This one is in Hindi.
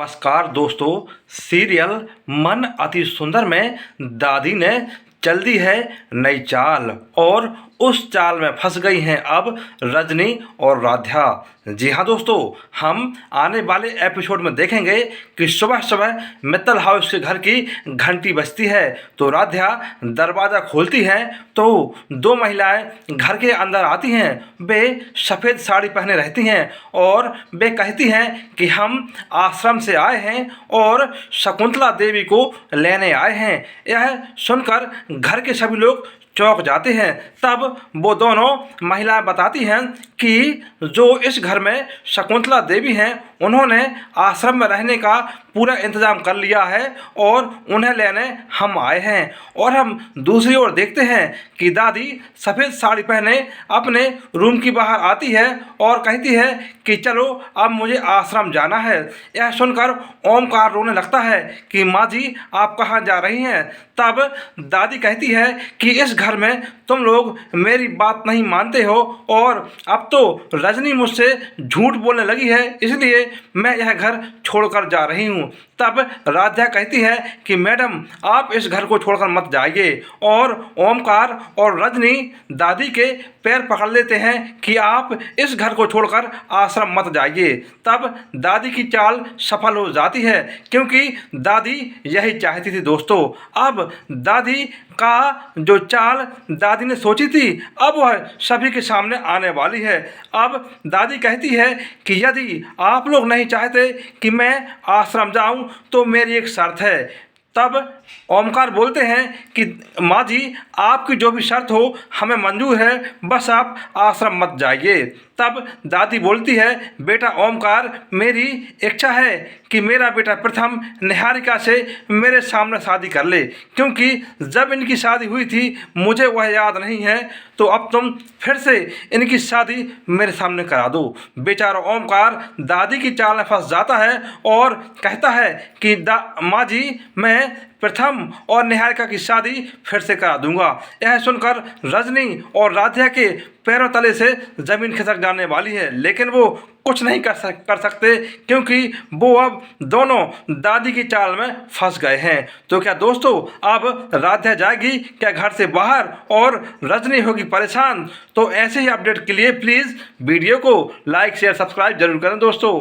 नमस्कार दोस्तों। सीरियल मन अति सुंदर में दादी ने चल दी है नई चाल और उस चाल में फंस गई हैं अब रजनी और राध्या। जी हाँ दोस्तों, हम आने वाले एपिसोड में देखेंगे कि सुबह सुबह मित्तल हाउस के घर की घंटी बजती है तो राध्या दरवाज़ा खोलती हैं तो दो महिलाएं घर के अंदर आती हैं। वे सफ़ेद साड़ी पहने रहती हैं और वे कहती हैं कि हम आश्रम से आए हैं और शकुंतला देवी को लेने आए हैं। यह सुनकर घर के सभी लोग चौंक जाते हैं। तब वो दोनों महिलाएं बताती हैं कि जो इस घर में शकुंतला देवी हैं उन्होंने आश्रम में रहने का पूरा इंतज़ाम कर लिया है और उन्हें लेने हम आए हैं। और हम दूसरी ओर देखते हैं कि दादी सफ़ेद साड़ी पहने अपने रूम की बाहर आती है और कहती है कि चलो अब मुझे आश्रम जाना है। यह सुनकर ओमकार रोने लगता है कि माँ जी आप कहाँ जा रही हैं। तब दादी कहती है कि इस घर में तुम लोग मेरी बात नहीं मानते हो और अब तो रजनी मुझसे झूठ बोलने लगी है, इसलिए मैं यह घर छोड़कर जा रही हूँ। तब राध्या कहती है कि मैडम आप इस घर को छोड़कर मत जाइए और ओमकार और रजनी दादी के पैर पकड़ लेते हैं कि आप इस घर को छोड़कर आश्रम मत जाइए। तब दादी की चाल सफल हो जाती है क्योंकि दादी यही चाहती थी दोस्तों। अब दादी का जो चाल दादी ने सोची थी अब वह सभी के सामने आने वाली है। अब दादी कहती है कि यदि आप लोग नहीं चाहते कि मैं आश्रम जाऊं तो मेरी एक शर्त है। तब ओमकार बोलते हैं कि माँ जी आपकी जो भी शर्त हो हमें मंजूर है, बस आप आश्रम मत जाइए। तब दादी बोलती है बेटा ओमकार मेरी इच्छा है कि मेरा बेटा प्रथम निहारिका से मेरे सामने शादी कर ले, क्योंकि जब इनकी शादी हुई थी मुझे वह याद नहीं है, तो अब तुम फिर से इनकी शादी मेरे सामने करा दो। बेचारा ओमकार दादी की चाल में फंस जाता है और कहता है कि माँ जी मैं प्रथम और निहारिका की शादी फिर से करा दूंगा। यह सुनकर रजनी और राध्या के पैरों तले से ज़मीन खिसक जाने वाली है, लेकिन वो कुछ नहीं कर सकते क्योंकि वो अब दोनों दादी की चाल में फंस गए हैं। तो क्या दोस्तों अब राध्या जाएगी क्या घर से बाहर और रजनी होगी परेशान? तो ऐसे ही अपडेट के लिए प्लीज़ वीडियो को लाइक शेयर सब्सक्राइब जरूर करें दोस्तों।